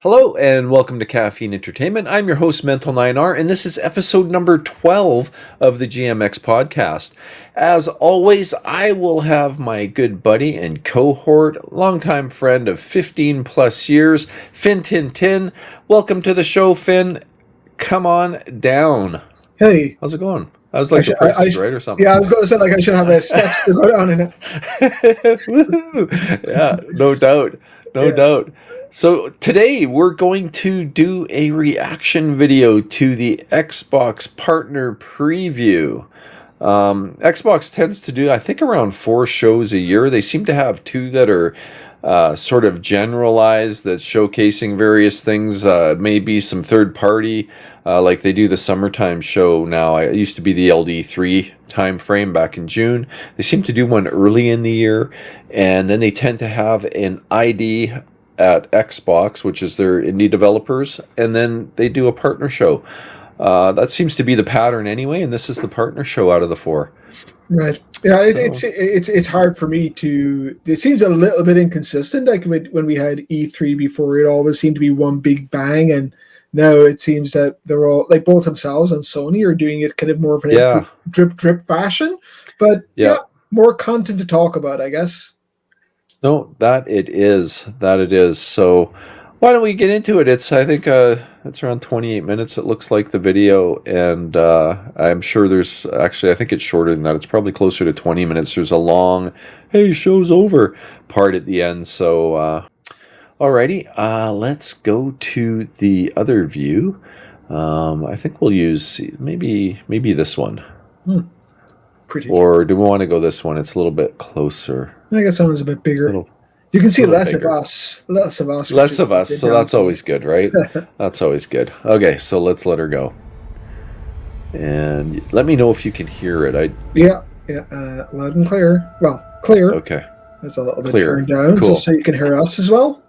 Hello and welcome to Caffeine Entertainment. I'm your host, Mental 9R, and this is episode number 12 of the GMX podcast. As always, I will have my good buddy and cohort, longtime friend of 15 plus years, Finn Tin Tin. Welcome to the show, Finn. Come on down. Hey. How's it going? I was like the Price is Right or something. Yeah, I was going to say, like, I should have a steps to go down in it. Woohoo! Yeah, no doubt. No doubt. So today we're going to do a reaction video to the Xbox Partner Preview. Xbox tends to do, I think, around 4 shows a year. They seem to have 2 that are sort of generalized, that's showcasing various things. Maybe some third party, like they do the summertime show now. It used to be the LD3 time frame back in June. They seem to do one early in the year, and then they tend to have an ID at Xbox, which is their indie developers, and then they do a partner show. That seems to be the pattern anyway, and this is the partner show out of the 4. Right. Yeah, it's hard for me to. It seems a little bit inconsistent. Like when we had E3 before, it always seemed to be one big bang, and now it seems that they're all like both themselves and Sony are doing it kind of more of an drip fashion. But yeah, more content to talk about, I guess. No, that it is. So why don't we get into it? I think it's around 28 minutes, it looks like, the video, and I'm sure there's actually, I think it's shorter than that. It's probably closer to 20 minutes. There's a long, hey, show's over part at the end. So alrighty, let's go to the other view. I think we'll use maybe this one. Or do we want to go this one? It's a little bit closer. I guess that one's a bit bigger. You can see less of us. So that's always good, right? That's always good. Okay, so let's let her go. And let me know if you can hear it. Yeah, loud and clear. Well, clear. Okay. It's a little bit turned down, cool. Just so you can hear us as well.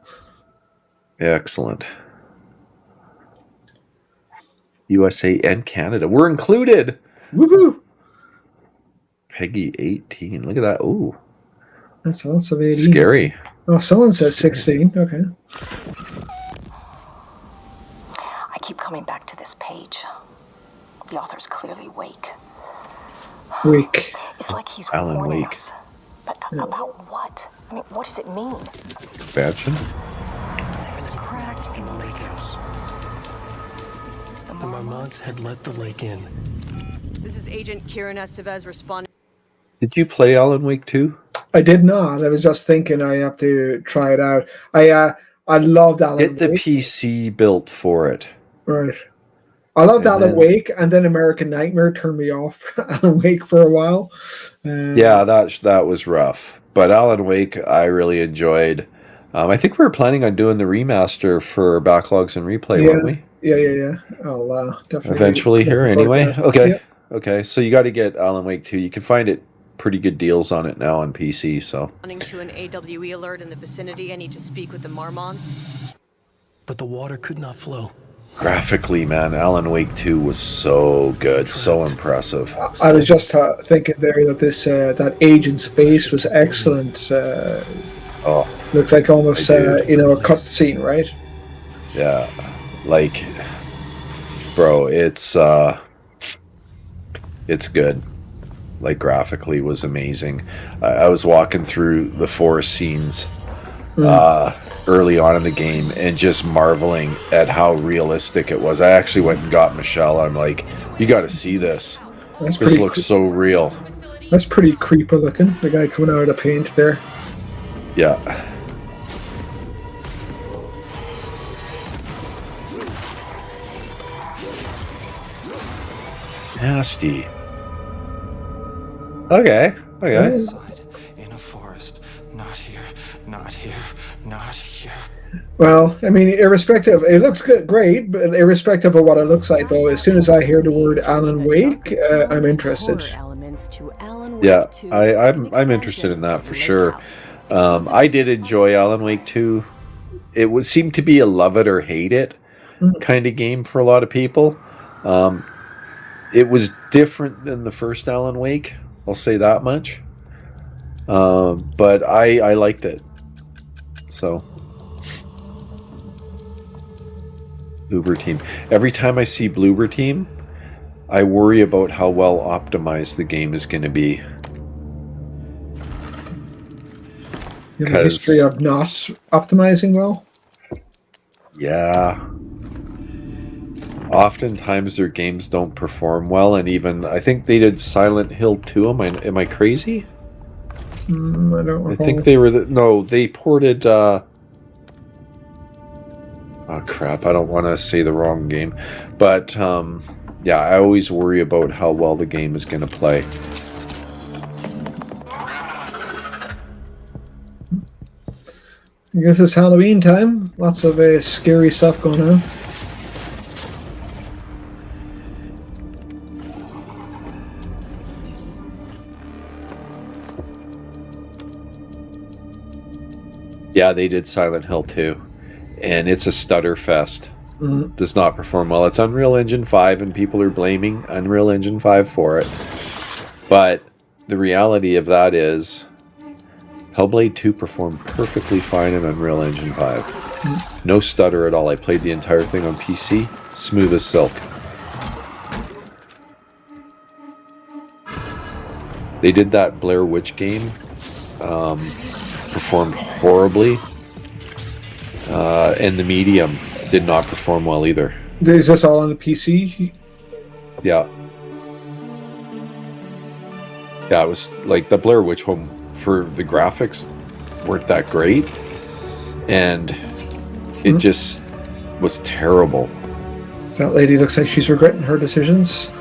Excellent. USA and Canada. We're included. Woohoo! Peggy 18. Look at that. Ooh. That's lots of 18. Scary. Oh, someone says 16. Okay. I keep coming back to this page. The author's clearly Wake. Wake. It's like he's Alan warning Wake. us. But about what? I mean, what does it mean? Expansion? There was a crack in the lake house. The Marmots had let the lake in. This is Agent Kieran Estevez responding. Did you play Alan Wake 2? I did not. I was just thinking I have to try it out. I loved Alan Wake. Get the PC built for it. Right. I loved Alan Wake, and then American Nightmare turned me off Alan Wake for a while. Yeah, that was rough. But Alan Wake, I really enjoyed. I think we were planning on doing the remaster for Backlogs and Replay, weren't we? Yeah. I'll definitely. Eventually here, anyway. That. Okay. Yeah. Okay, so you got to get Alan Wake 2. You can find it pretty good deals on it now on PC, so. Responding to an AWE alert in the vicinity. I need to speak with the Marmons. But the water could not flow. Graphically, man, Alan Wake 2 was so good, so impressive. I was just thinking there that this that agent's face was excellent. Looked like almost a cut scene, right? Yeah, like, bro, it's good. Like, graphically was amazing. I was walking through the forest scenes early on in the game and just marveling at how realistic it was. I actually went and got Michelle. I'm like, you got to see this. This looks so real. That's pretty creepy looking. The guy coming out of the paint there. Yeah. Nasty. Okay. In a forest. Not here. Well, I mean, irrespective, it looks good, great, but irrespective of what it looks like, though, as soon as I hear the word Alan Wake, I'm interested. Yeah, I'm interested in that for sure. I did enjoy Alan Wake 2. It seemed to be a love it or hate it kind of game for a lot of people. It was different than the first Alan Wake, I'll say that much. But I liked it. So Bloober Team. Every time I see Bloober Team, I worry about how well optimized the game is going to be. You have a history of not optimizing well? Yeah. Oftentimes their games don't perform well, and even I think they did Silent Hill 2. Am I crazy? I don't recall. I think they were no, they ported oh crap, I don't want to say the wrong game. But yeah, I always worry about how well the game is going to play. I guess it's Halloween time. Lots of scary stuff going on. Yeah, they did Silent Hill 2, and it's a stutter fest. Does not perform well. It's Unreal Engine 5, and people are blaming Unreal Engine 5 for it. But the reality of that is Hellblade 2 performed perfectly fine in Unreal Engine 5. No stutter at all. I played the entire thing on PC, smooth as silk. They did that Blair Witch game, performed horribly, and the Medium did not perform well either. Is this all on the PC? Yeah. Yeah, it was like the Blair Witch one. For the graphics weren't that great, and it just was terrible. That lady looks like she's regretting her decisions.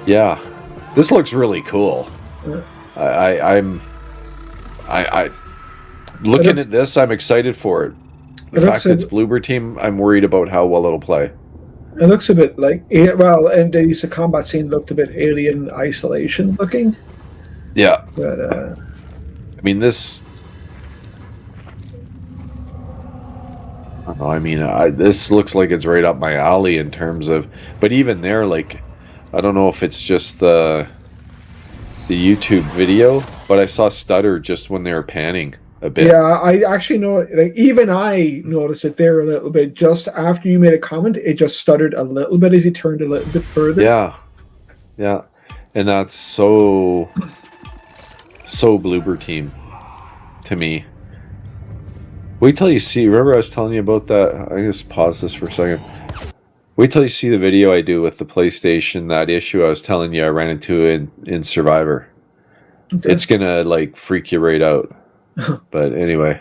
Yeah, this looks really cool. Yeah. I'm looking at this. I'm excited for it. The fact that it's Bloober Team, I'm worried about how well it'll play. It looks a bit like, well, and the combat scene looked a bit Alien Isolation looking. Yeah, but I mean this. I don't know. I mean, this looks like it's right up my alley in terms of. But even there, like, I don't know if it's just the YouTube video, but I saw stutter just when they were panning a bit. Yeah, I actually know. Like, even I noticed it there a little bit. Just after you made a comment, it just stuttered a little bit as he turned a little bit further. Yeah, yeah, and that's so Bloober Team to me. Wait till you see. Remember, I was telling you about that. I just pause this for a second. Wait till you see the video I do with the PlayStation. That issue I was telling you I ran into in Survivor. Okay. It's gonna like freak you right out. But anyway.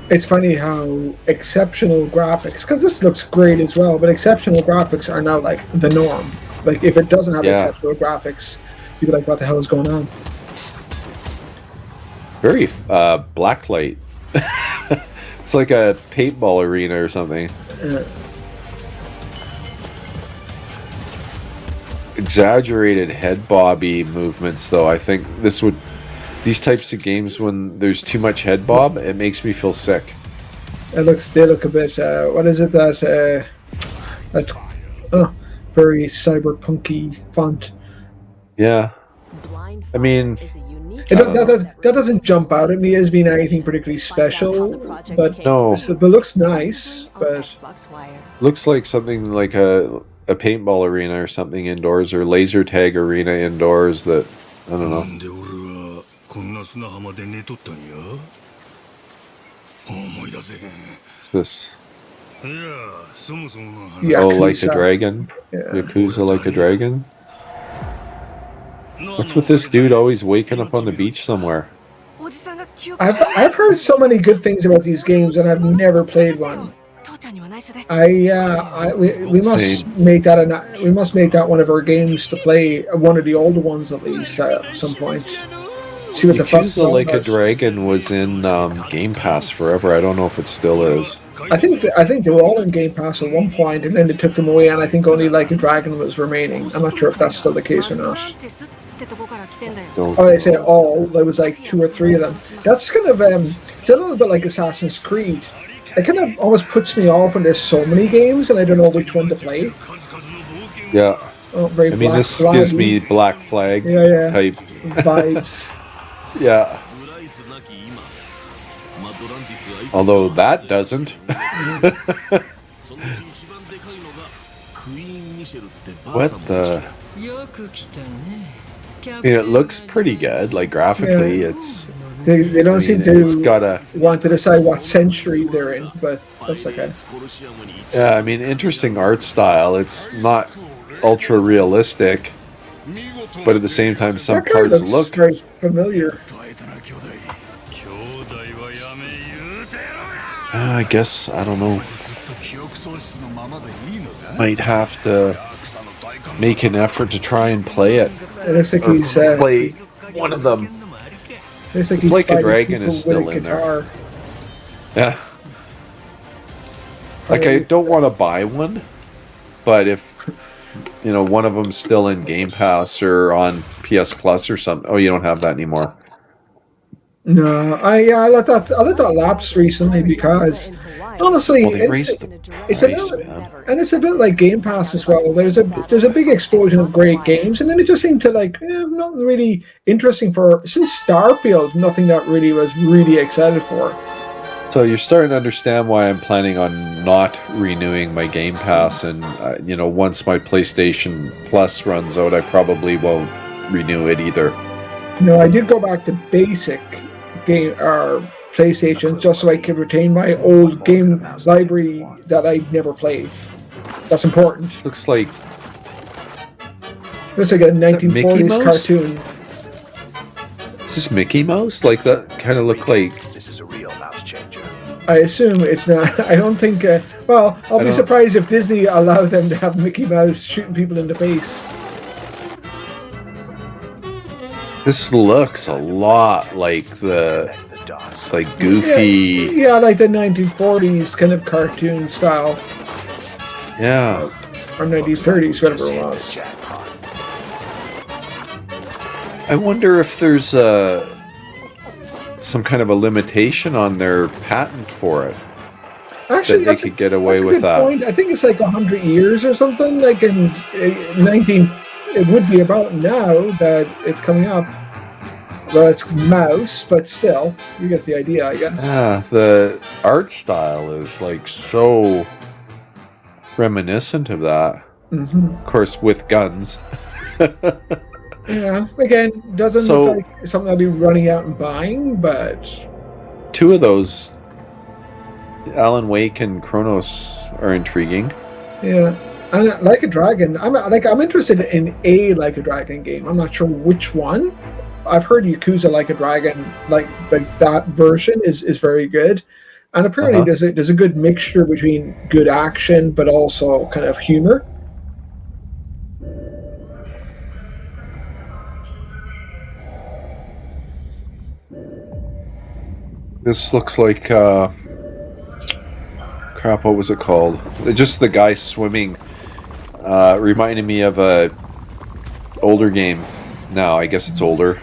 It's funny how exceptional graphics, because this looks great as well, but exceptional graphics are now like the norm. Like if it doesn't have exceptional graphics, you'd be like, what the hell is going on? Very blacklight. It's like a paintball arena or something. Exaggerated head bobby movements, though. I think these types of games, when there's too much head bob, it makes me feel sick. They look a bit. What is it that very cyberpunky font? Yeah, I mean, that doesn't jump out at me as being anything particularly special, but no, it looks nice. But looks like something like a paintball arena or something indoors, or laser tag arena indoors. That I don't know. What's this? Yakuza. Oh, Like a Dragon? Yeah. Yakuza Like a Dragon? What's with this dude always waking up on the beach somewhere? I've heard so many good things about these games, and I've never played one. We must make that one of our games to play, one of the older ones at least at some point. See what the fuss is all Like a about. Dragon was in Game Pass forever. I don't know if it still is. I think they were all in Game Pass at one point, and then they took them away, and I think only Like a Dragon was remaining. I'm not sure if that's still the case or not. Oh, they say all. There was like 2 or 3 of them. That's kind of it's a little bit like Assassin's Creed. It kind of almost puts me off when there's so many games and I don't know which one to play. Yeah. very I mean, Black this Flag gives me Black Flag Yeah. type. vibes. Yeah. Although that doesn't. What the? I mean, it looks pretty good. Like graphically, it's. They don't seem It's to got a. want to decide what century they're in, but that's okay. Yeah, I mean, interesting art style. It's not ultra realistic, but at the same time, some That guy parts looks look. very familiar. I guess I don't know. Might have to make an effort to try and play it. It looks like Or he's play one of them. looks like It's he's like a fighting dragon people is still with a in there. guitar. Yeah. Like I don't want to buy one, but if one of them's still in Game Pass or on PS Plus or something. Oh, you don't have that anymore. No, I let that lapse recently because honestly, Well, they raised the it's price, a man. and it's a bit like Game Pass as well. There's a big explosion of great games, and then it just seemed to nothing really interesting since Starfield. Nothing that really was really excited for. So you're starting to understand why I'm planning on not renewing my Game Pass, and once my PlayStation Plus runs out, I probably won't renew it either. No, I did go back to basic game or PlayStation just so I could retain my old game library that I never played. That's important. Looks like Looks like a Mickey 1940s Mouse? cartoon. is this Mickey Mouse? Like that kind of look like. This is a real mouse changer. I assume it's not. I don't think. Well, I'll be don't- surprised if Disney allowed them to have Mickey Mouse shooting people in the face. This looks a lot like the The dots. like goofy. Yeah, like the 1940s kind of cartoon style, Yeah. or 1930s, whatever it was. Jackpot. I wonder if there's some kind of a limitation on their patent for it. Actually, That they that's could get away that's a with good that. point. I think it's like 100 years or something. Like in 19, it would be about now that it's coming up. Well, it's mouse, but still, you get the idea, I guess. Yeah, the art style is like so reminiscent of that. hmm Of course, with guns. Yeah, again, doesn't So- look like something I'll be running out and buying, but Two of those, Alan Wake and Chronos, are intriguing. yeah. And Like a Dragon, I'm interested in a Like a Dragon game. I'm not sure which one. I've heard Yakuza Like a Dragon, like that version is very good, and apparently Uh-huh. there's a good mixture between good action but also kind of humor. This looks like crap. What was it called? Just the guy swimming. Reminded me of a older game. Now I guess it's older.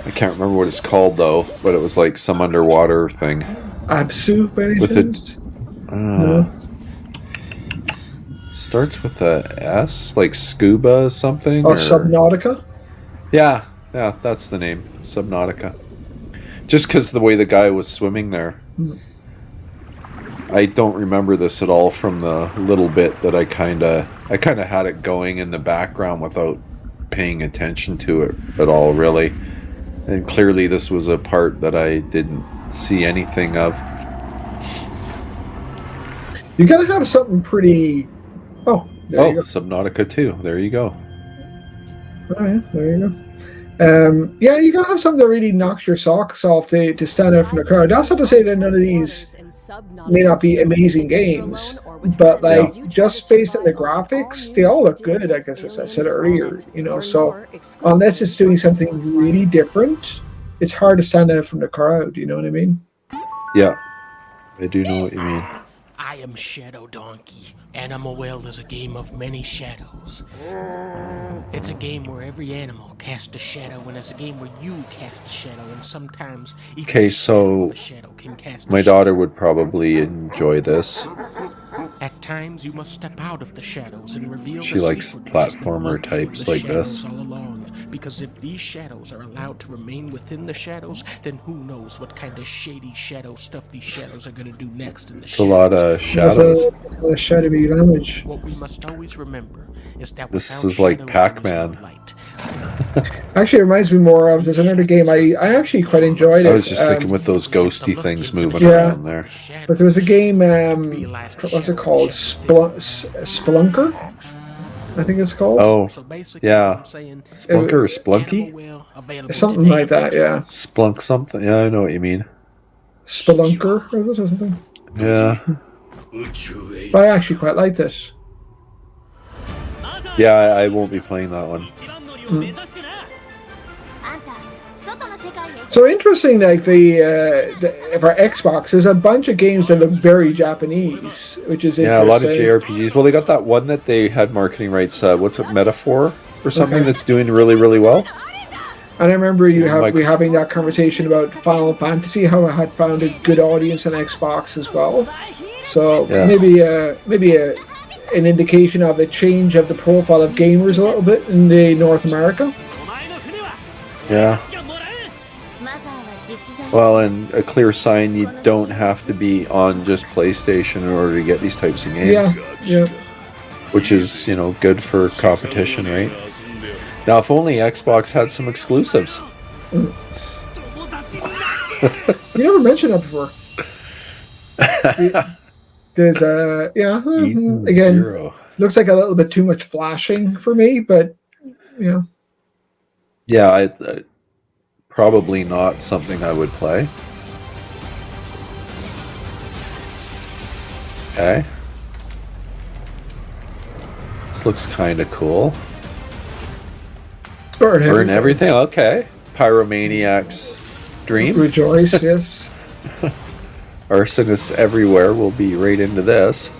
I can't remember what it's called though, but it was like some underwater thing. Absu, by any With chance? No. Starts with a S, like scuba something. Oh, or- Subnautica. Yeah, that's the name, Subnautica. Just because the way the guy was swimming there. I don't remember this at all from the little bit that I kind of had it going in the background without paying attention to it at all, really. And clearly this was a part that I didn't see anything of. You gotta have something pretty. Oh, there you go. Subnautica 2. There you go. All right, there you go. Yeah, you gotta have something that really knocks your socks off to stand out from the crowd. That's not to say that none of these may not be amazing games, but like just based on the graphics, they all look good. I guess as I said earlier, So unless it's doing something really different, it's hard to stand out from the crowd. You know what I mean? Yeah, I do know what you mean. I am Shadow Donkey. Animal World is a game of many shadows. It's a game where every animal casts a shadow, and it's a game where you cast a shadow, and sometimes even Okay, the shadow so of a shadow can cast a my shadow. daughter would probably enjoy this. At times, you must step out of the shadows and reveal She the likes secret which has been platformer lurking in types the like shadows this. all along. Because if these shadows are allowed to remain within the shadows, then who knows what kind of shady shadow stuff these shadows are gonna do next in the It's a shadows. lot of That's shadows. a shadowy language. What we must always remember is that This without is like shadows, there is Pac-Man. no light. Actually, it reminds me more of, there's another game I actually quite enjoyed it. I was just thinking with those ghosty things moving Yeah. around there. But there was a game, what's it called? Spelunker? I think it's called. Oh, So basically, yeah. what I'm saying, Splunker or Animal Splunky? Well available Something today like that, yeah. Splunk something. Yeah, I know what you mean. Spelunker, was it, or something? Yeah. But I actually quite liked it. Yeah, I won't be playing that one. So interesting, like for Xbox, there's a bunch of games that look very Japanese, which is Yeah, a lot of interesting. JRPGs. Well, they got that one that they had marketing rights. What's it, Metaphor or something Okay. that's doing really, really well? And I remember we Microsoft. having that conversation about Final Fantasy, how it had found a good audience on Xbox as well. So Yeah. maybe an indication of a change of the profile of gamers a little bit in the North America. Yeah. Well, and a clear sign you don't have to be on just PlayStation in order to get these types of games. Yeah, yeah. Which is, you know, good for competition, right? Now, if only Xbox had some exclusives. You never mentioned that before. There's Eden again, Zero. looks like a little bit too much flashing for me, but yeah. Yeah, I probably not something I would play. Okay. This looks kind of cool. Burn everything. Okay. Pyromaniac's dream. Rejoice, yes. Arsonists everywhere will be right into this.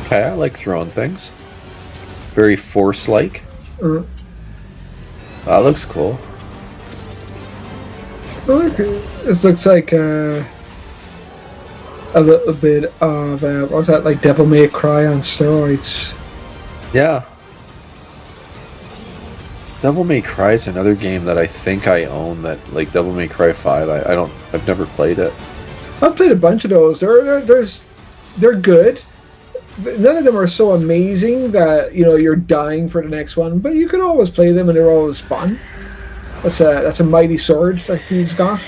Okay, I like throwing things. Very Force-like. That looks cool. It looks like a little bit of what was that, like Devil May Cry on steroids. Yeah. Devil May Cry is another game that I think I own. That, like, Devil May Cry 5. I've never played it. I've played a bunch of those. They're good. None of them are so amazing that you're dying for the next one, but you can always play them and they're always fun. That's a mighty sword that he's got.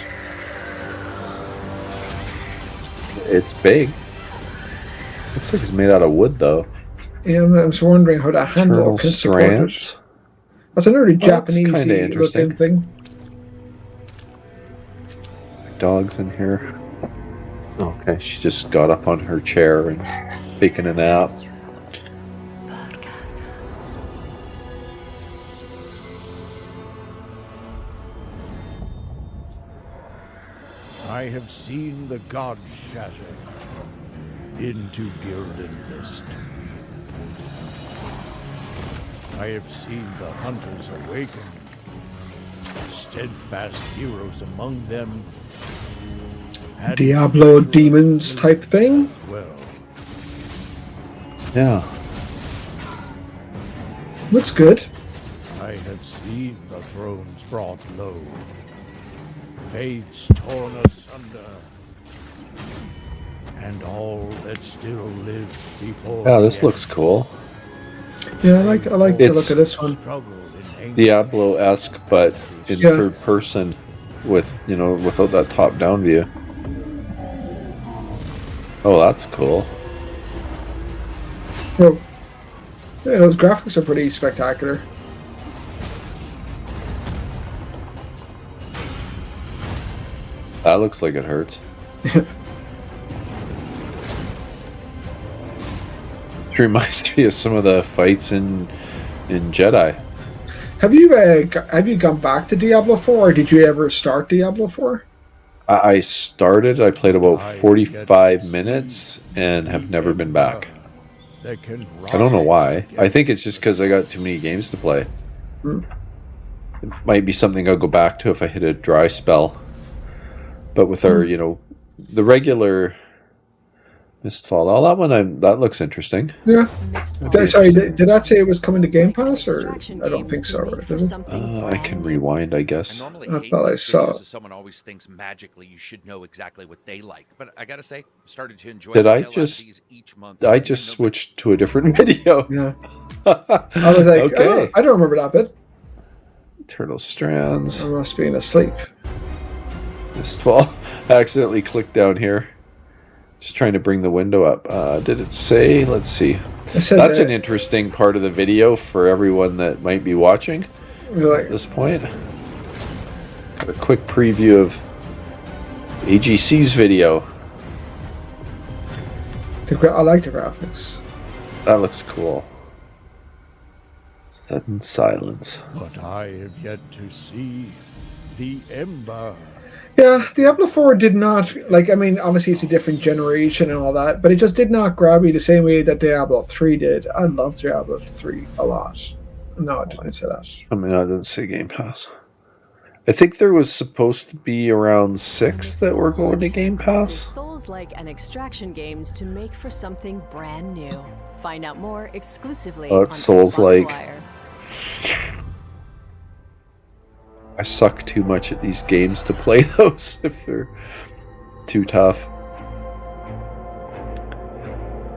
It's big. Looks like it's made out of wood, though. Yeah, I'm just wondering how that handle Eternal can support it. Strands. That's another that's Japanese kinda interesting. looking thing. Dogs in here. Okay, she just got up on her chair and taken a nap. I have seen the gods shatter into gilded mist. I have seen the hunters awaken, steadfast heroes among them. and Diablo demons type thing. well, Yeah. Looks good. I have seen the thrones brought low, faiths torn asunder, and all that still live before. Yeah, this the looks cool. Yeah, I like the look It's- of this one. struggle in ancient Diablo-esque, but in Yeah. third person with, without that top-down view. Oh, that's cool. Well, yeah, those graphics are pretty spectacular. That looks like it hurts. It reminds me of some of the fights in Jedi. Have you gone back to Diablo 4, or did you ever start Diablo 4? I started, I played about 45 minutes and have never been back. that can I don't know rise why. against I think it's just because I got too many games to play. Hmm. It might be something I'll go back to if I hit a dry spell. But with our, the regular Mistfall, all that one, that looks interesting. Yeah. Mistfall. Sorry, did that say it was coming to Game Pass, or Extraction I don't games think to so? make Right? for Did it? something I can brand rewind, I guess. I thought I saw it. Someone always thinks magically you should know exactly what they like, but I gotta say, started to enjoy. Did the I hell out of just- these each month. I just switched to a different video. Yeah. I was like, okay. I don't remember that bit. Turtle Strands. I must be asleep. Mistfall. I accidentally clicked down here. Just trying to bring the window up. Did it say? Let's see. I said That's that, an interesting part of the video for everyone that might be watching like, at this point. Got a quick preview of AGC's video. I like the graphics. That looks cool. Sudden silence. But I have yet to see the Ember. Yeah, Diablo 4 did not, like, I mean, obviously it's a different generation and all that, but it just did not grab me the same way that Diablo 3 did. I love Diablo 3 a lot. No, I didn't say that. I mean, I didn't say Game Pass. I think there was supposed to be around 6 that were going to Game Pass. Souls-like and extraction games to make for something brand new. Find out more exclusively Oh, on it's Souls-like. Xbox Wire. I suck too much at these games to play those if they're too tough.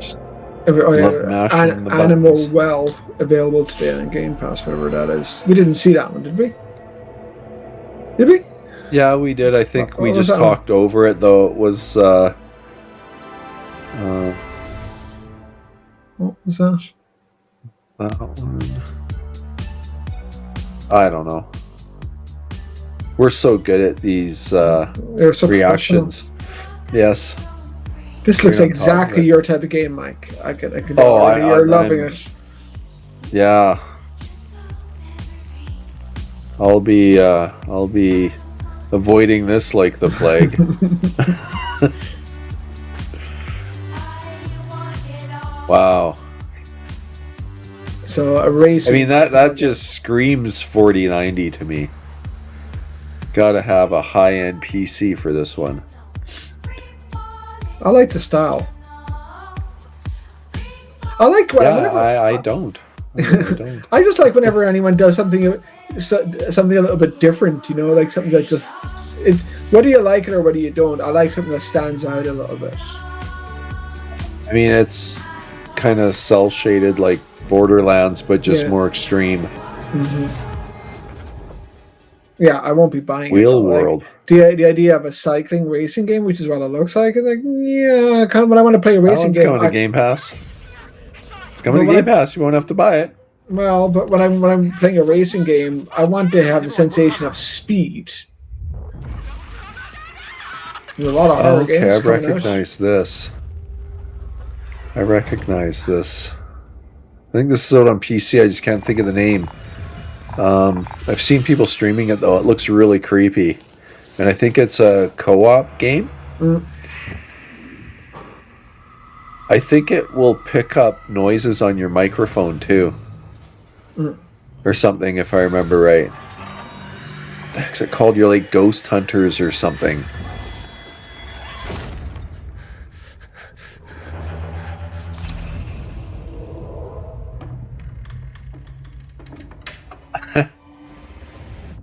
Just love mashing the Animal buttons. Well, available today on Game Pass, whatever that is. We didn't see that one, did we? Did we? Yeah, we did. I think What we was just that one? talked over it, though. It was What was that? that one. I don't know. We're so good at these They're so reactions. Yes. professional. This looks We're not talking exactly about- your type of game, Mike. I can Oh, already. You're loving I'm- it. Yeah. I'll be avoiding this like the plague. Wow. So a race. I mean that just screams 4090 to me. Gotta have a high-end PC for this one. I like the style. I like. Yeah, I don't. I don't. I just like whenever anyone does something a little bit different, you know, like something that just it's whether you like it or whether you don't. I like something that stands out a little bit. I mean, it's kind of cell shaded like Borderlands, but just Yeah. more extreme. Yeah, I won't be buying it. Wheel Like, World. the idea of a cycling racing game, which is what it looks like, is like, yeah, kind of when I want to play a That racing one's game. coming to Game Pass. It's coming to Well, Game Pass. You won't have to buy it. Well, but when I'm playing a racing game, I want to have the sensation of speed. There's a lot of horror Okay, games I coming out. recognize this. I recognize this. I think this is out on PC. I just can't think of the name. I've seen people streaming it though. It looks really creepy, and I think it's a co-op game. I think it will pick up noises on your microphone too, or something if I remember right. What the heck's it called? You're like Ghost Hunters or something.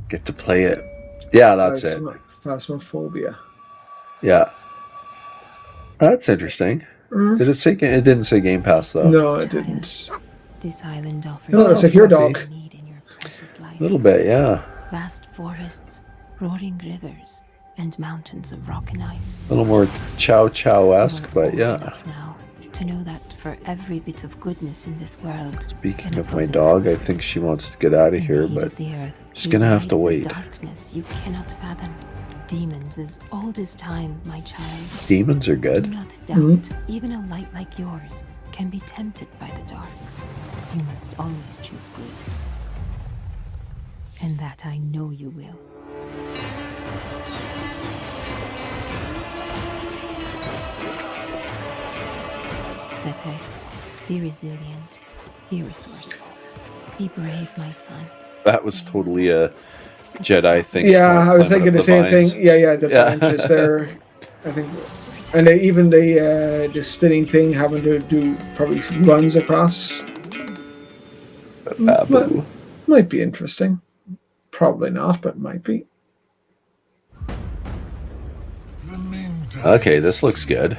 Get to play it. Yeah, that's it. Phasmophobia. Yeah. That's interesting. Did it say? It didn't say Game Pass though. No, it didn't. This island offers No, it's like your everything dog. you need in your precious life. A little bit, yeah. Vast forests, roaring rivers, and mountains of rock and ice. A little more Chow Chow-esque, You are but old yeah. enough now to know that for every bit of goodness in this world, Speaking an of my opposing dog, I force think she exists. wants to get out of In here, the heat but of the earth just gonna have to resides a wait. darkness you cannot fathom. Demons as old as time, my child. demons are Do good. not doubt, even a light like yours can be tempted by the dark. You must always choose good. And that I know you will. Sepe, be resilient, be resourceful, be brave, my son. That was totally a Jedi thing. Yeah, I was thinking the same vines. thing. Yeah, the vines is there. I think, and even the spinning thing having to do probably some runs across. Might be interesting. Probably not, but might be. Okay, this looks good.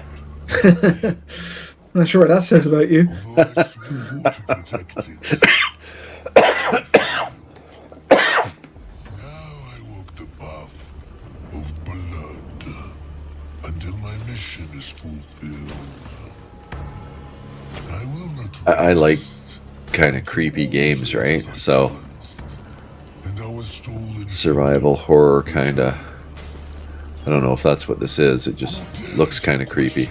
Not sure what that says about you. I like kind of creepy games, right? So survival horror kind of. I don't know if that's what this is. It just looks kind of creepy.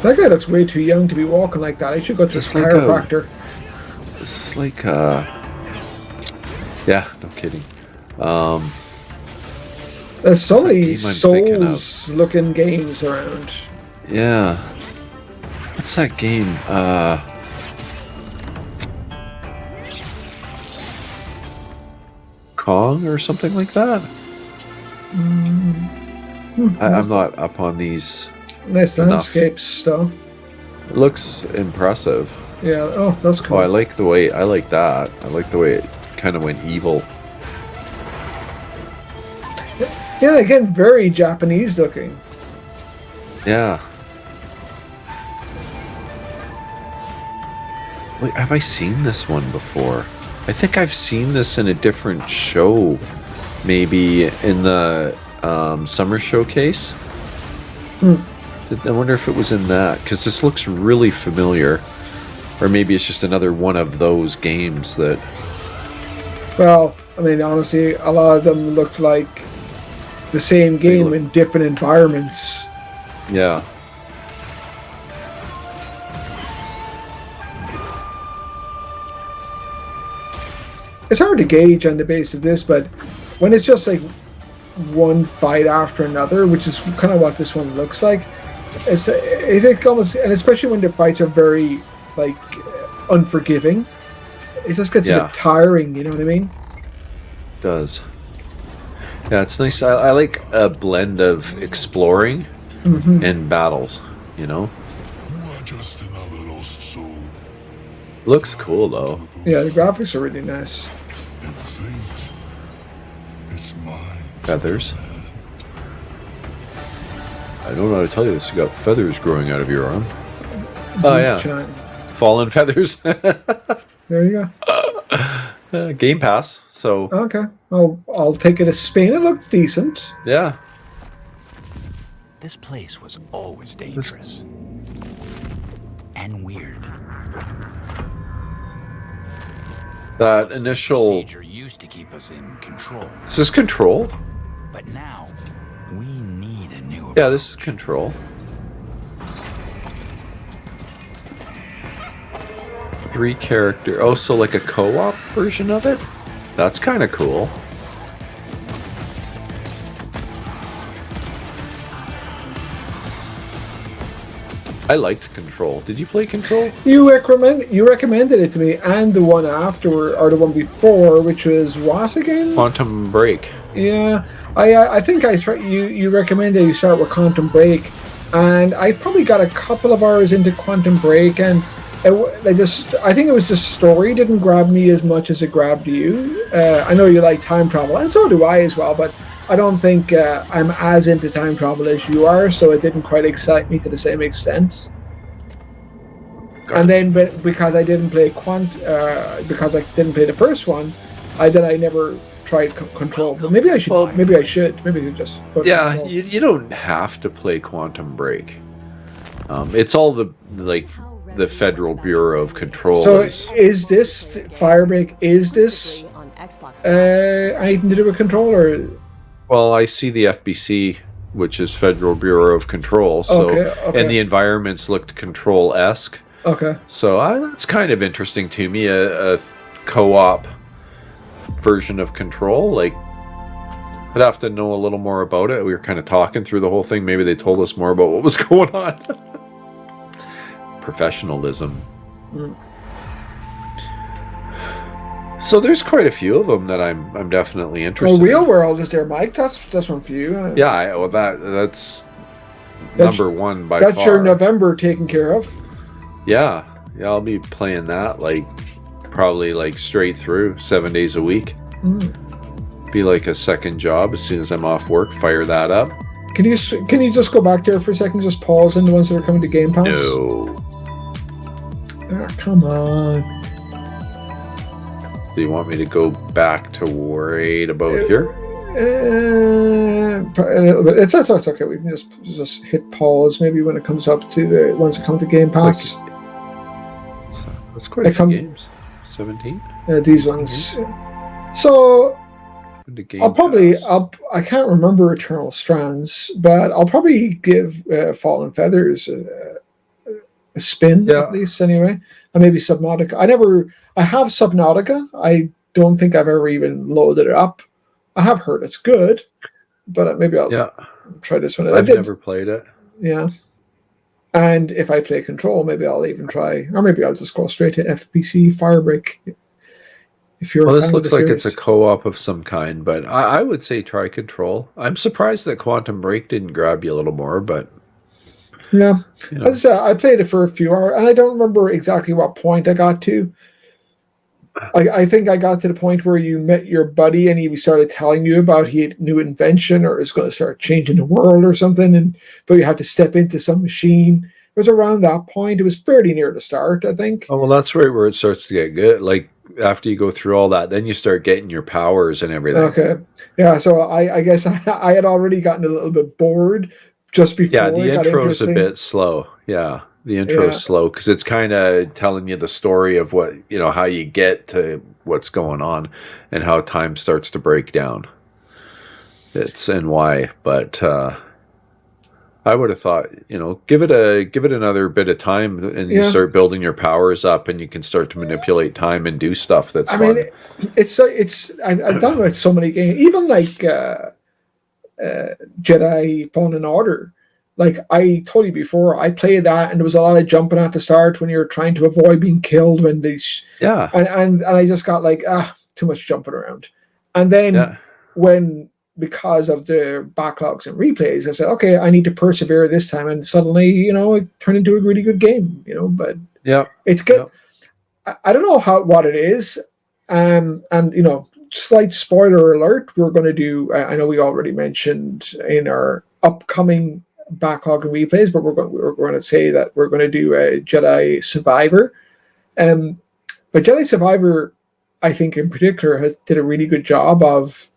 That guy looks way too young to be walking like that. I should go to the chiropractor. This is like yeah, no kidding. There's so many Souls-looking games around. Yeah. What's that game? Kong or something like that? I'm not up on these. Nice landscapes, though. It looks impressive. Yeah. Oh, that's cool. Oh, I like the way. I like that. I like the way it kind of went evil. Yeah, again, very Japanese looking. Yeah. Wait, have I seen this one before? I think I've seen this in a different show. Maybe in the summer showcase. I wonder if it was in that, because this looks really familiar. Or maybe it's just another one of those games that... Well, I mean, honestly, a lot of them looked like the same game in different environments. Yeah. It's hard to gauge on the basis of this, but when it's just like one fight after another, which is kind of what this one looks like, it's almost, and especially when the fights are very like unforgiving, it just gets a bit tiring. You know what I mean? It does. Yeah, it's nice. I like a blend of exploring and battles, you know? Looks cool, though. Yeah, the graphics are really nice. Feathers. I don't know how to tell you this. You got feathers growing out of your arm. Oh, yeah. Fallen feathers. There you go. Game Pass, so... Okay. I'll take it as Spain. It looked decent. Yeah. This place was always dangerous. And weird. That initial... Procedure used to keep us in control. Is this Control? But now, we need a new approach. Yeah, this is Control. Three character... Oh, so like a co-op version of it? That's kind of cool. I liked Control. Did you play Control? You recommended it to me, and the one after, or the one before, which was what again? Quantum Break. Yeah, I think I tried. You recommended you start with Quantum Break, and I probably got a couple of hours into Quantum Break, and I think it was the story didn't grab me as much as it grabbed you. I know you like time travel, and so do I as well, but I don't think I'm as into time travel as you are, so it didn't quite excite me to the same extent. And then, because I didn't play because I didn't play the first one, I never tried Control. But maybe I should. Maybe I should just. Yeah, you don't have to play Quantum Break. It's all the Federal Bureau of Control. So is this Firebreak? Is this anything to do with Control or? Well, I see the FBC, which is Federal Bureau of Control. So, okay. And the environments looked Control-esque. Okay. So that's kind of interesting to me, a co-op version of Control. Like, I'd have to know a little more about it. We were kind of talking through the whole thing. Maybe they told us more about what was going on. Professionalism. So there's quite a few of them that I'm definitely Well, interested Real in. World is there, Mike. That's one for you. Yeah, well that's number one by That's far. your November taken care of. Yeah, I'll be playing that like probably like straight through 7 days a week. Be like a second job as soon as I'm off work. Fire that up. Can you just go back there for a second? Just pause in the ones that are coming to Game Pass. No. Come on. Do you want me to go back to right about here? A little bit. It's okay. We can just hit pause maybe when it comes up to the ones that come to Game Pass. That's quite a few games. 17? These ones. So I can't remember Eternal Strands, but I'll probably give Fallen Feathers a spin at least anyway, and maybe Subnautica. I have Subnautica. I don't think I've ever even loaded it up. I have heard it's good, but maybe I'll try this one. I've never played it. Yeah. And if I play Control, maybe I'll even try, or maybe I'll just go straight to FBC Firebreak. If you're well, this looks like it's a co-op of some kind, but I would say try Control. I'm surprised that Quantum Break didn't grab you a little more, but yeah, as I said, I played it for a few hours, and I don't remember exactly what point I got to. I think I got to the point where you met your buddy and he started telling you about he had a new invention or is going to start changing the world or something, but you had to step into some machine. It was around that point. It was fairly near the start, I think. Oh, well, that's right where it starts to get good. Like, after you go through all that, then you start getting your powers and everything. Okay. Yeah, so I guess I had already gotten a little bit bored just before. Yeah, the intro is a bit slow. Yeah. The intro is slow because it's kind of telling you the story of what, how you get to what's going on and how time starts to break down. And why. But I would have thought, give it another bit of time and you start building your powers up and you can start to manipulate time and do stuff that's fun. I mean, I've done it with so many games, even like Jedi Fallen Order. Like I told you before, I played that, and there was a lot of jumping at the start when you're trying to avoid being killed when these. Yeah. And I just got like too much jumping around, and then because of the backlogs and replays, I said, okay, I need to persevere this time, and suddenly it turned into a really good game. But it's good. I don't know what it is, and slight spoiler alert. We're going to do. I know we already mentioned in our upcoming backlog and replays, but we're going to say that we're going to do a Jedi Survivor. But Jedi Survivor, I think in particular, did a really good job of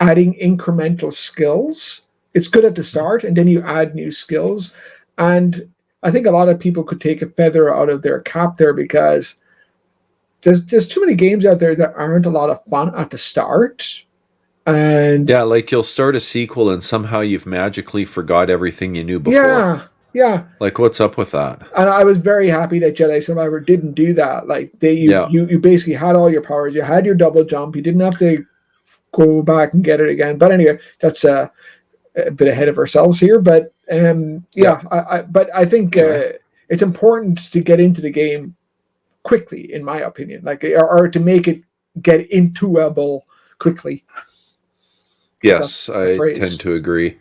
adding incremental skills. It's good at the start, and then you add new skills. And I think a lot of people could take a feather out of their cap there because there's too many games out there that aren't a lot of fun at the start. And yeah, like you'll start a sequel and somehow you've magically forgot everything you knew before. Yeah. Like, what's up with that? And I was very happy that Jedi Survivor didn't do that. Like you basically had all your powers. You had your double jump. You didn't have to go back and get it again. But anyway, that's a bit ahead of ourselves here. But I think it's important to get into the game quickly, in my opinion. Like, or to make it get intoable quickly. Yes, I tend to agree.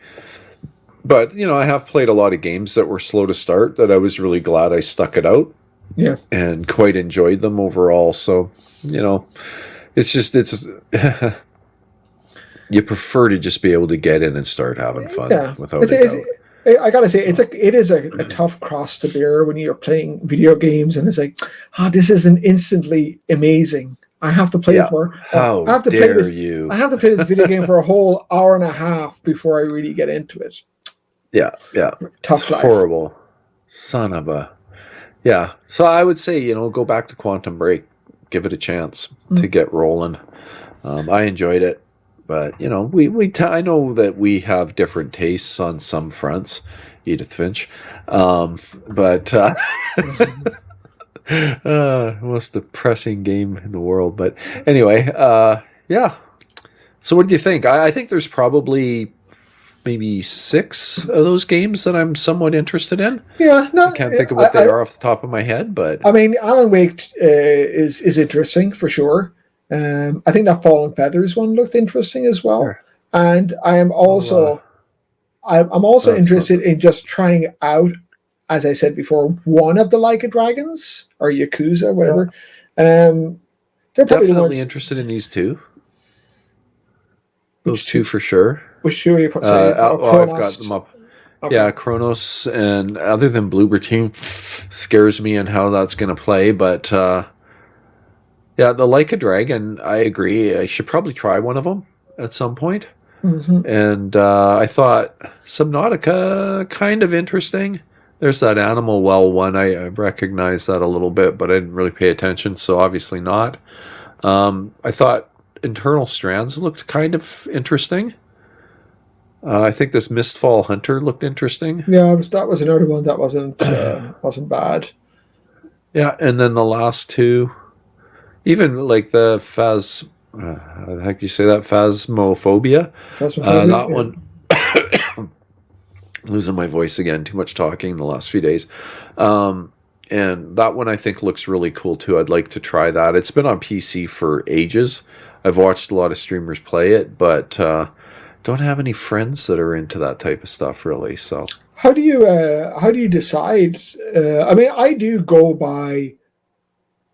But, I have played a lot of games that were slow to start that I was really glad I stuck it out. Yeah. And quite enjoyed them overall. So, it's you prefer to just be able to get in and start having fun without a doubt. I gotta say, it is a tough cross to bear when you're playing video games and it's like, this isn't instantly amazing. I have to play for. How I have to dare play this, you? I have to play this video game for a whole hour and a half before I really get into it. Yeah. Tough life. Horrible. Son of a. Yeah. So I would say, go back to Quantum Break. Give it a chance to get rolling. I enjoyed it. But, I know that we have different tastes on some fronts. Edith Finch. Most depressing game in the world. But anyway, yeah. So what do you think? I think there's probably maybe 6 of those games that I'm somewhat interested in. Yeah, no, I can't think of what they are off the top of my head, but I mean, Alan Wake is interesting for sure. I think that Fallen Feathers one looked interesting as well, Sure. and I am also I'm also interested in just trying out, as I said before, one of the Like a Dragons or Yakuza, whatever. They're probably the definitely ones. interested in these two. Those two for sure. Which two are you? I've got them up. Okay. Yeah, Chronos, and other than Bloober Team scares me and how that's going to play, but yeah, the Like a Dragon, I agree. I should probably try one of them at some point. Mm-hmm. And I thought Subnautica kind of interesting. There's that Animal Well one. I recognize that a little bit, but I didn't really pay attention, so obviously not. I thought Internal Strands looked kind of interesting. I think this Mistfall Hunter looked interesting. Yeah, that was another one that wasn't bad. Yeah, and then the last two, even like the how the heck do you say that? Phasmophobia. That one. Losing my voice again. Too much talking the last few days. And that one I think looks really cool too. I'd like to try that. It's been on PC for ages. I've watched a lot of streamers play it, but don't have any friends that are into that type of stuff really. So how do you decide? I mean, I do go by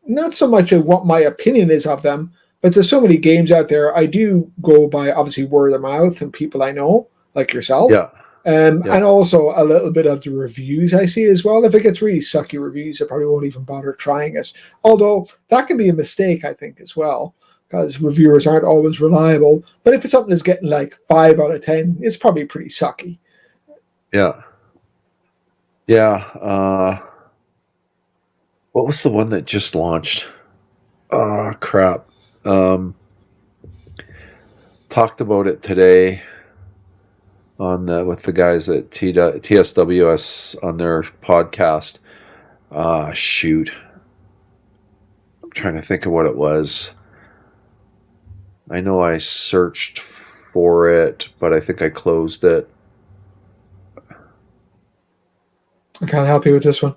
not so much of what my opinion is of them, but there's so many games out there. I do go by obviously word of mouth and people I know, like yourself. Yeah. And also a little bit of the reviews I see as well. If it gets really sucky reviews, I probably won't even bother trying it. Although that can be a mistake, I think, as well, because reviewers aren't always reliable. But if it's something that's getting like 5 out of 10, it's probably pretty sucky. Yeah. Yeah. What was the one that just launched? Oh, crap. Talked about it today on with the guys at TSWS on their podcast. Shoot. I'm trying to think of what it was. I know I searched for it, but I think I closed it. I can't help you with this one.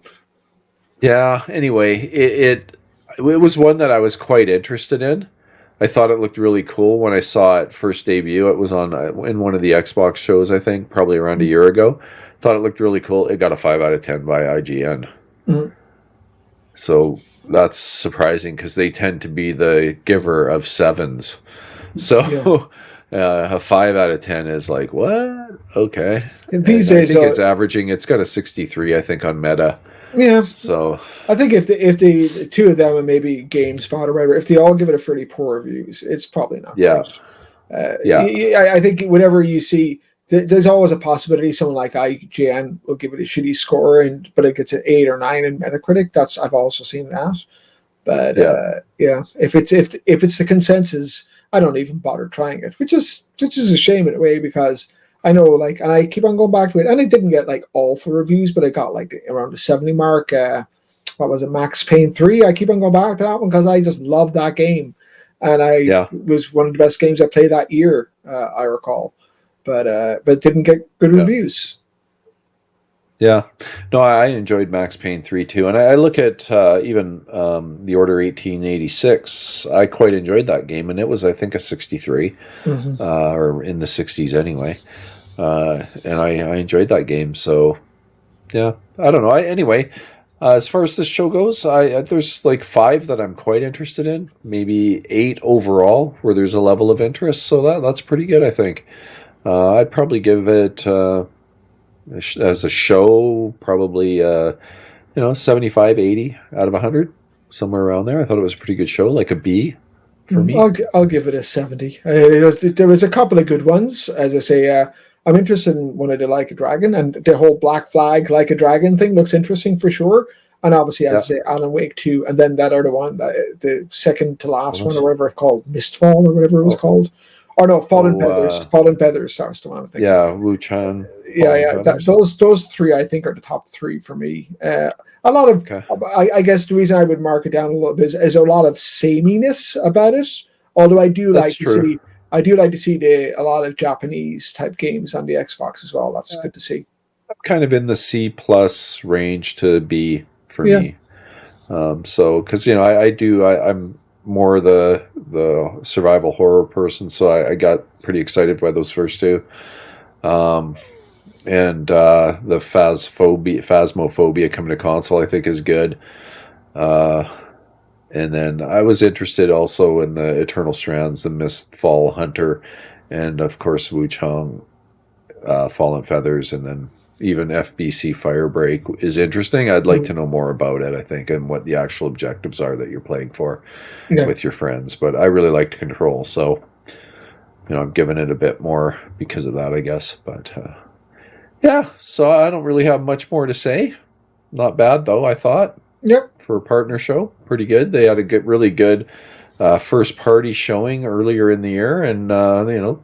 Yeah, anyway, it was one that I was quite interested in. I thought it looked really cool when I saw it first debut. It was on in one of the Xbox shows, I think, probably around a year ago. Thought it looked really cool. It got a 5 out of 10 by IGN. Mm-hmm. So that's surprising because they tend to be the giver of 7s. So a 5 out of 10 is like, what? Okay. These I days, think it's averaging. It's got a 63, I think, on Meta. Yeah. So I think if the two of them and maybe GameSpot or whatever, if they all give it a fairly poor reviews, it's probably not. Yeah. Good. I think whenever you see, there's always a possibility someone like IGN will give it a shitty score, but it gets an 8 or 9 in Metacritic. I've also seen that. But if it's the consensus, I don't even bother trying it, which is a shame in a way because I know, and I keep on going back to it, and it didn't get awful reviews, but it got around the 70 mark. What was it, Max Payne 3? I keep on going back to that one because I just love that game, and it was one of the best games I played that year. I recall, but it didn't get good reviews. Yeah, no, I enjoyed Max Payne 3 too, and I look at even the Order 1886. I quite enjoyed that game, and it was, I think, a 63, or in the 60s anyway. And I enjoyed that game. So, yeah, I don't know. Anyway, as far as this show goes, there's 5 that I'm quite interested in. Maybe 8 overall, where there's a level of interest. So that's pretty good, I think. I'd probably give it. As a show, probably 75, 80 out of 100, somewhere around there. I thought it was a pretty good show, like a B for me. I'll give it a 70. There was a couple of good ones. As I say, I'm interested in one of the Like a Dragon, and the whole Black Flag Like a Dragon thing looks interesting for sure. And obviously, as I say, Alan Wake 2, and then that other one, the second to last one, or whatever it's called, Mistfall, or whatever it was called. Or no, Fallen Feathers. Fallen Feathers, that's the one I'm thinking. Yeah, Wu Chan. Yeah. Those 3, I think, are the top 3 for me. A lot of, I guess the reason I would mark it down a little bit is a lot of sameness about it. Although I do like to see I do like to see a lot of Japanese type games on the Xbox as well. That's good to see. I'm kind of in the C plus range to B for me. So, because I'm more the survival horror person, so I got pretty excited by those first two. And the Phasmophobia coming to console, I think, is good. And then I was interested also in the Eternal Strands, the Mistfall Hunter, and of course Wuchang, Fallen Feathers, and then even FBC Firebreak is interesting. I'd like to know more about it, I think, and what the actual objectives are that you're playing for with your friends. But I really liked Control, so I'm giving it a bit more because of that, I guess. But yeah, so I don't really have much more to say. Not bad, though, I thought. Yep. For a partner show, pretty good. They had a really good first party showing earlier in the year, and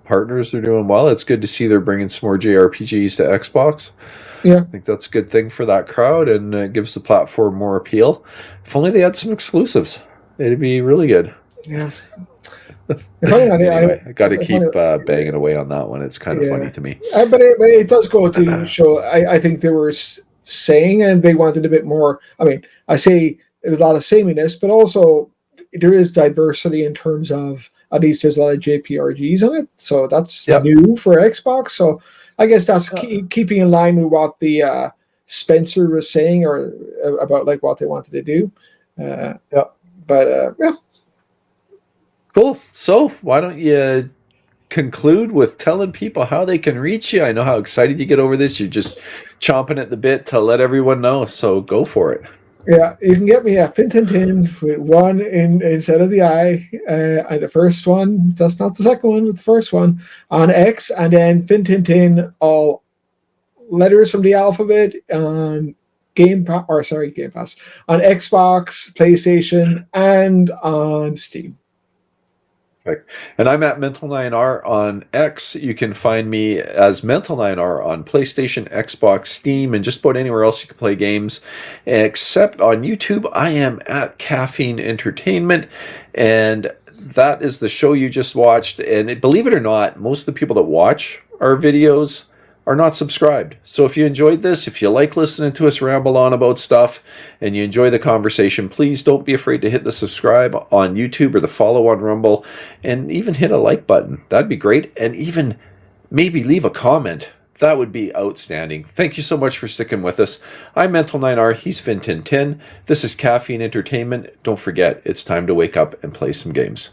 partners are doing well. It's good to see they're bringing some more JRPGs to Xbox. Yeah, I think that's a good thing for that crowd, and it gives the platform more appeal. If only they had some exclusives, it'd be really good. Yeah. Anyway, I got to keep banging away on that one. It's kind of funny to me. But it does go to show. I think they were saying, and they wanted a bit more. I mean, I say there's a lot of sameness, but also there is diversity in terms of, at least there's a lot of JPRGs on it, so that's new for Xbox. So I guess that's keeping in line with what the Spencer was saying, or about like what they wanted to do. But cool. So why don't you conclude with telling people how they can reach you? I know how excited you get over this. You're just chomping at the bit to let everyone know, so go for it. Yeah, you can get me at Fintintin with one instead of the I, and the first one, that's not the second one, but the first one on X, and then Fintintin, all letters from the alphabet, on Game Pass, on Xbox, PlayStation, and on Steam. And I'm at Mental9R on X. You can find me as Mental9R on PlayStation, Xbox, Steam, and just about anywhere else you can play games. Except on YouTube, I am at Caffeine Entertainment. And that is the show you just watched. And believe it or not, most of the people that watch our videos are not subscribed. So if you enjoyed this, if you like listening to us ramble on about stuff, and you enjoy the conversation, please don't be afraid to hit the subscribe on YouTube or the follow on Rumble, and even hit a like button. That'd be great. And even maybe leave a comment. That would be outstanding. Thank you so much for sticking with us. I'm Mental9R. He's Fintintin. This is Caffeine Entertainment. Don't forget, it's time to wake up and play some games.